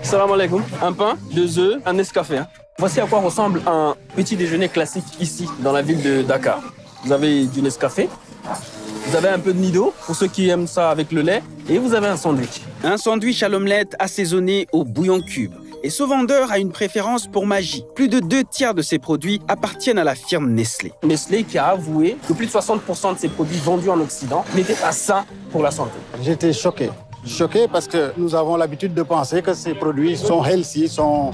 Salam alaikum. Un pain, 2 œufs, un Nescafé. Voici à quoi ressemble un petit déjeuner classique ici, dans la ville de Dakar. Vous avez du Nescafé, vous avez un peu de Nido, pour ceux qui aiment ça avec le lait, et vous avez un sandwich. Un sandwich à l'omelette assaisonné au bouillon cube. Et ce vendeur a une préférence pour Maggi. Plus de 2/3 de ses produits appartiennent à la firme Nestlé. Nestlé qui a avoué que plus de 60% de ses produits vendus en Occident n'étaient pas sains pour la santé. J'étais choqué. Choqué parce que nous avons l'habitude de penser que ces produits sont healthy, sont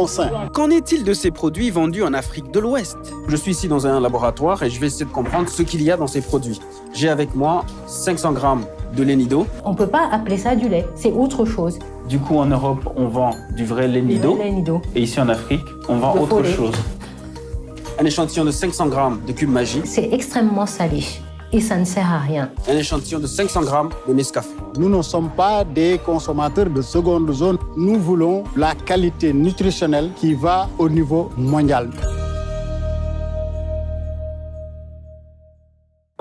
sains. Qu'en est-il de ces produits vendus en Afrique de l'Ouest? Je suis ici dans un laboratoire et je vais essayer de comprendre ce qu'il y a dans ces produits. J'ai avec moi 500 grammes de lait Nido. On ne peut pas appeler ça du lait, c'est autre chose. Du coup, en Europe, on vend du vrai lait Nido. Du lait Nido. Et ici en Afrique, on vend autre chose. Un échantillon de 500 grammes de cube Maggi. C'est extrêmement salé et ça ne sert à rien. Un échantillon de 500 grammes de Nescafé. Nous ne sommes pas des consommateurs de seconde zone. Nous voulons la qualité nutritionnelle qui va au niveau mondial.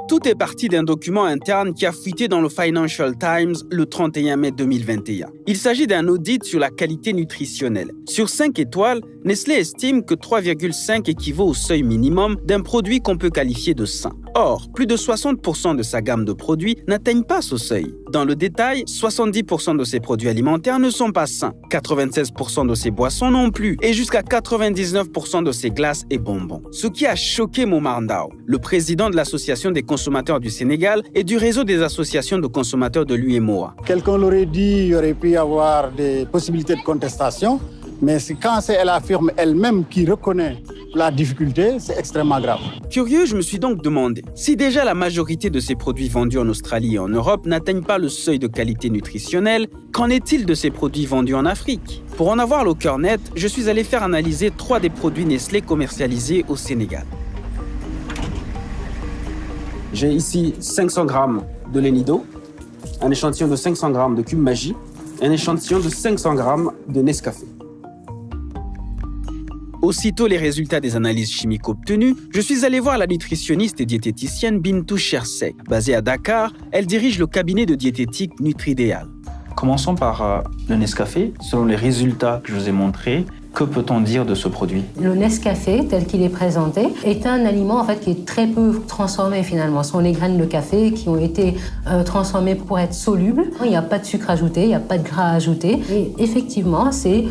Tout est parti d'un document interne qui a fuité dans le Financial Times le 31 mai 2021. Il s'agit d'un audit sur la qualité nutritionnelle. Sur 5 étoiles, Nestlé estime que 3,5 équivaut au seuil minimum d'un produit qu'on peut qualifier de sain. Or, plus de 60% de sa gamme de produits n'atteignent pas ce seuil. Dans le détail, 70% de ses produits alimentaires ne sont pas sains, 96% de ses boissons non plus, et jusqu'à 99% de ses glaces et bonbons. Ce qui a choqué Momar Ndao, le président de l'Association des consommateurs du Sénégal et du réseau des associations de consommateurs de l'UEMOA. Quelqu'un l'aurait dit, il y aurait pu y avoir des possibilités de contestation, mais quand c'est la firme elle-même qui reconnaît la difficulté, c'est extrêmement grave. Curieux, je me suis donc demandé, si déjà la majorité de ces produits vendus en Australie et en Europe n'atteignent pas le seuil de qualité nutritionnelle, qu'en est-il de ces produits vendus en Afrique? Pour en avoir le cœur net, je suis allé faire analyser 3 des produits Nestlé commercialisés au Sénégal. J'ai ici 500 grammes de lait Nido, un échantillon de 500 grammes de cube Maggi et un échantillon de 500 grammes de Nescafé. Aussitôt les résultats des analyses chimiques obtenues, je suis allé voir la nutritionniste et diététicienne Bintou Chersek. Basée à Dakar, elle dirige le cabinet de diététique Nutridéal. Commençons par le Nescafé. Selon les résultats que je vous ai montrés, que peut-on dire de ce produit? Le Nescafé, tel qu'il est présenté, est un aliment qui est très peu transformé finalement. Ce sont les graines de café qui ont été transformées pour être solubles. Il n'y a pas de sucre ajouté, il n'y a pas de gras ajouté. Et effectivement, c'est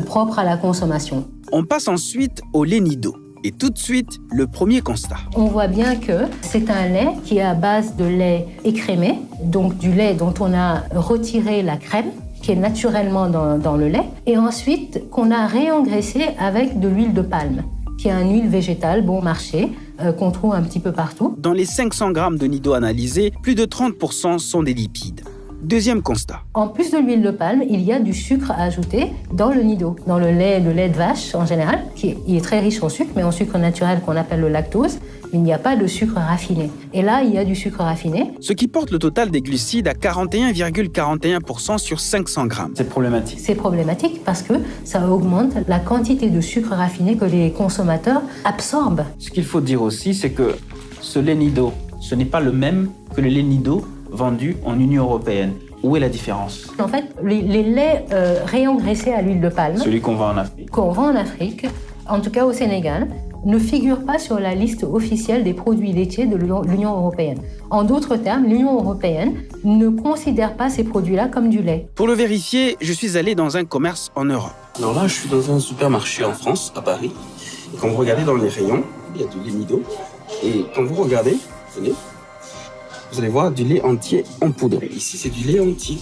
propre à la consommation. On passe ensuite au lait Nido. Et tout de suite, le premier constat. On voit bien que c'est un lait qui est à base de lait écrémé, donc du lait dont on a retiré la crème, qui est naturellement dans le lait, et ensuite qu'on a réengraissé avec de l'huile de palme, qui est une huile végétale bon marché, qu'on trouve un petit peu partout. Dans les 500 grammes de Nido analysés, plus de 30% sont des lipides. Deuxième constat. En plus de l'huile de palme, il y a du sucre à ajouter dans le Nido. Dans le lait de vache en général, il est très riche en sucre, mais en sucre naturel qu'on appelle le lactose. Il n'y a pas de sucre raffiné. Et là, il y a du sucre raffiné. Ce qui porte le total des glucides à 41,41% sur 500 grammes. C'est problématique. C'est problématique parce que ça augmente la quantité de sucre raffiné que les consommateurs absorbent. Ce qu'il faut dire aussi, c'est que ce lait Nido, ce n'est pas le même que le lait Nido vendu en Union européenne. Où est la différence? En fait, les laits réengraissés à l'huile de palme, celui qu'on vend en Afrique, en tout cas au Sénégal, ne figure pas sur la liste officielle des produits laitiers de l'Union européenne. En d'autres termes, l'Union européenne ne considère pas ces produits-là comme du lait. Pour le vérifier, je suis allé dans un commerce en Europe. Alors là, je suis dans un supermarché en France, à Paris. Et quand vous regardez dans les rayons, il y a du lait Nido. Et quand vous regardez, tenez, vous allez voir du lait entier en poudre. Ici, c'est du lait entier.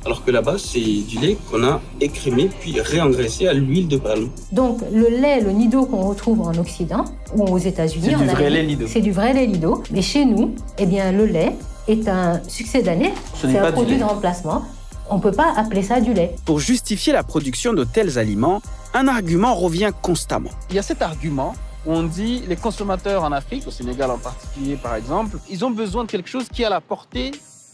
Alors que là-bas, c'est du lait qu'on a écrémé puis réengraissé à l'huile de palme. Donc, le Nido qu'on retrouve en Occident ou aux États-Unis, c'est du vrai lait Nido. C'est du vrai lait Nido. Mais chez nous, le lait est un succès d'année. C'est un produit de remplacement. On ne peut pas appeler ça du lait. Pour justifier la production de tels aliments, un argument revient constamment. Il y a cet argument. On dit les consommateurs en Afrique, au Sénégal en particulier par exemple, ils ont besoin de quelque chose qui est à la portée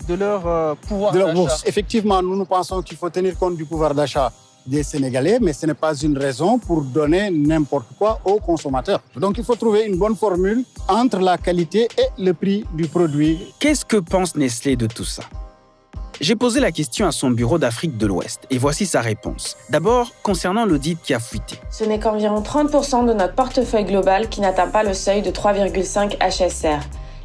de leur pouvoir d'achat. De leur bourse. Effectivement, nous pensons qu'il faut tenir compte du pouvoir d'achat des Sénégalais, mais ce n'est pas une raison pour donner n'importe quoi aux consommateurs. Donc il faut trouver une bonne formule entre la qualité et le prix du produit. Qu'est-ce que pense Nestlé de tout ça? J'ai posé la question à son bureau d'Afrique de l'Ouest et voici sa réponse. D'abord, concernant l'audit qui a fuité. Ce n'est qu'environ 30% de notre portefeuille global qui n'atteint pas le seuil de 3,5 HSR.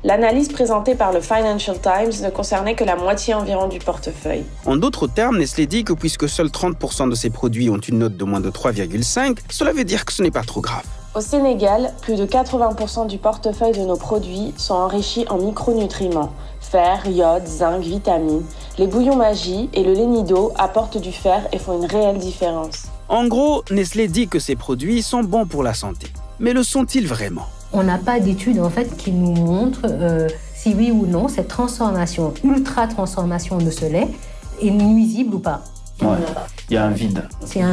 L'analyse présentée par le Financial Times ne concernait que la moitié environ du portefeuille. En d'autres termes, Nestlé dit que puisque seuls 30% de ses produits ont une note de moins de 3,5, cela veut dire que ce n'est pas trop grave. Au Sénégal, plus de 80% du portefeuille de nos produits sont enrichis en micronutriments, fer, iode, zinc, vitamines. Les bouillons Maggi et le lait Nido apportent du fer et font une réelle différence. En gros, Nestlé dit que ces produits sont bons pour la santé. Mais le sont-ils vraiment ? On n'a pas d'études en fait qui nous montrent si oui ou non cette transformation, ultra-transformation de ce lait est nuisible ou pas. Ouais. Il y a un vide. Il y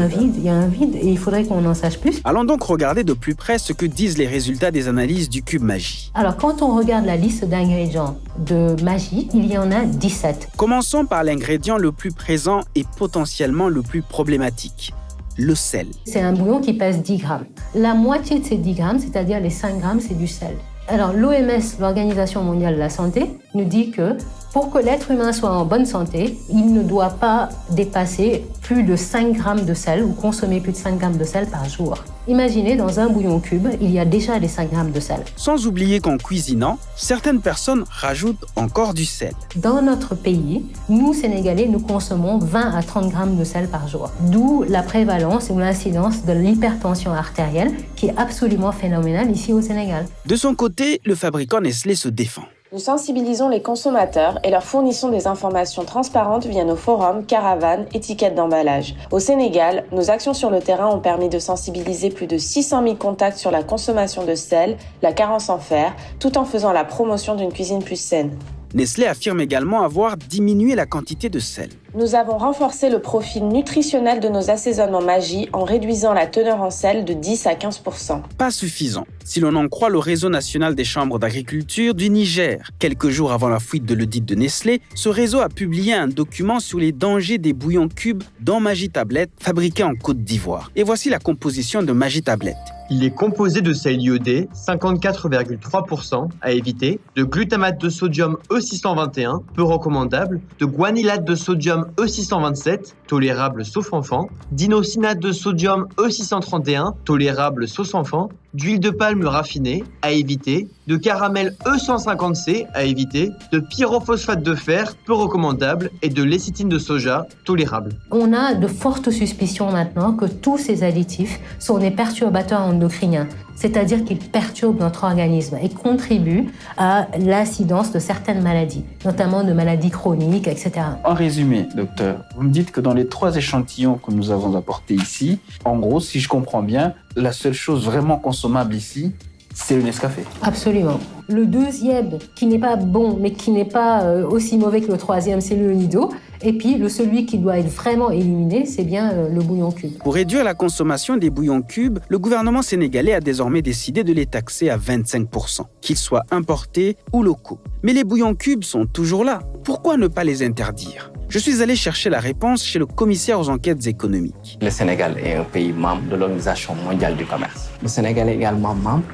a un vide et il faudrait qu'on en sache plus. Allons donc regarder de plus près ce que disent les résultats des analyses du Cube Maggi. Alors quand on regarde la liste d'ingrédients de Maggi, il y en a 17. Commençons par l'ingrédient le plus présent et potentiellement le plus problématique. Le sel. C'est un bouillon qui pèse 10 grammes. La moitié de ces 10 grammes, c'est-à-dire les 5 grammes, c'est du sel. Alors l'OMS, l'Organisation mondiale de la santé, nous dit que pour que l'être humain soit en bonne santé, il ne doit pas dépasser plus de 5 grammes de sel ou consommer plus de 5 grammes de sel par jour. Imaginez, dans un bouillon cube, il y a déjà les 5 grammes de sel. Sans oublier qu'en cuisinant, certaines personnes rajoutent encore du sel. Dans notre pays, nous, Sénégalais, nous consommons 20 à 30 grammes de sel par jour. D'où la prévalence ou l'incidence de l'hypertension artérielle qui est absolument phénoménale ici au Sénégal. De son côté, le fabricant Nestlé se défend. Nous sensibilisons les consommateurs et leur fournissons des informations transparentes via nos forums, caravanes, étiquettes d'emballage. Au Sénégal, nos actions sur le terrain ont permis de sensibiliser plus de 600 000 contacts sur la consommation de sel, la carence en fer, tout en faisant la promotion d'une cuisine plus saine. Nestlé affirme également avoir diminué la quantité de sel. Nous avons renforcé le profil nutritionnel de nos assaisonnements Maggi en réduisant la teneur en sel de 10 à 15%. Pas suffisant, si l'on en croit le réseau national des chambres d'agriculture du Niger. Quelques jours avant la fuite de l'audit de Nestlé, ce réseau a publié un document sur les dangers des bouillons cubes dans Maggi Tablette, fabriqués en Côte d'Ivoire. Et voici la composition de Maggi Tablette. Il est composé de sel iodé, 54,3% à éviter, de glutamate de sodium E621, peu recommandable, de guanylate de sodium E627, tolérable sauf enfant, d'inocinate de sodium E631, tolérable sauf enfant, d'huile de palme raffinée à éviter, de caramel E150C à éviter, de pyrophosphate de fer, peu recommandable, et de lécithine de soja, tolérable. On a de fortes suspicions maintenant que tous ces additifs sont des perturbateurs endocriniens, c'est-à-dire qu'ils perturbent notre organisme et contribuent à l'incidence de certaines maladies, notamment de maladies chroniques, etc. En résumé, docteur, vous me dites que dans les 3 échantillons que nous avons apportés ici, en gros, si je comprends bien, la seule chose vraiment consommable ici, c'est le Nescafé. Absolument. Le deuxième, qui n'est pas bon, mais qui n'est pas aussi mauvais que le troisième, c'est le Nido. Et puis, celui qui doit être vraiment éliminé, c'est bien le bouillon cube. Pour réduire la consommation des bouillons cubes, le gouvernement sénégalais a désormais décidé de les taxer à 25%, qu'ils soient importés ou locaux. Mais les bouillons cubes sont toujours là. Pourquoi ne pas les interdire ? Je suis allé chercher la réponse chez le commissaire aux enquêtes économiques. Le Sénégal est un pays membre de l'Organisation mondiale du commerce. Le Sénégal est également membre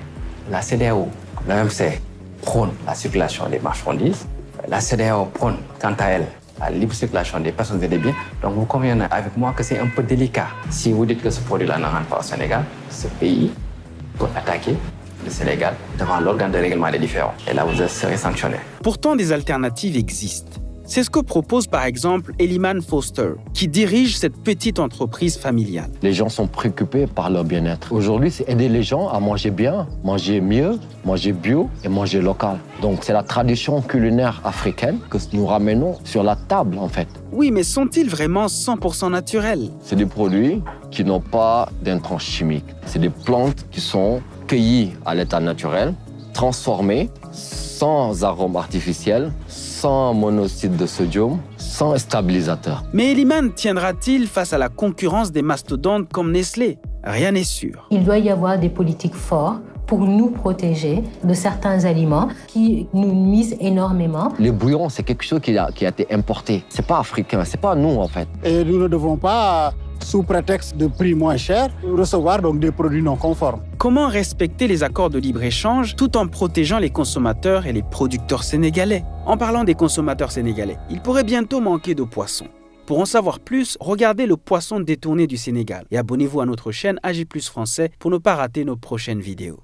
de la CEDEAO. L'OMC prône la circulation des marchandises. La CEDEAO prône, quant à elle, la libre circulation des personnes et des biens. Donc vous convenez avec moi que c'est un peu délicat. Si vous dites que ce produit-là ne rentre pas au Sénégal, ce pays peut attaquer le Sénégal devant l'organe de règlement des différends. Et là, vous serez sanctionné. Pourtant, des alternatives existent. C'est ce que propose par exemple Eliman Foster, qui dirige cette petite entreprise familiale. Les gens sont préoccupés par leur bien-être. Aujourd'hui, c'est aider les gens à manger bien, manger mieux, manger bio et manger local. Donc c'est la tradition culinaire africaine que nous ramenons sur la table en fait. Oui, mais sont-ils vraiment 100% naturels ? C'est des produits qui n'ont pas d'intrants chimiques. C'est des plantes qui sont cueillies à l'état naturel, transformées, sans arôme artificiel, sans monoxyde de sodium, sans stabilisateur. Mais Eliman tiendra-t-il face à la concurrence des mastodontes comme Nestlé ? Rien n'est sûr. Il doit y avoir des politiques fortes pour nous protéger de certains aliments qui nous nuisent énormément. Les bouillons, c'est quelque chose qui a été importé. C'est pas africain, c'est pas nous en fait. Et nous ne devons pas sous prétexte de prix moins cher, recevoir donc des produits non conformes. Comment respecter les accords de libre-échange tout en protégeant les consommateurs et les producteurs sénégalais? En parlant des consommateurs sénégalais, il pourrait bientôt manquer de poissons. Pour en savoir plus, regardez le poisson détourné du Sénégal et abonnez-vous à notre chaîne AG+ Français pour ne pas rater nos prochaines vidéos.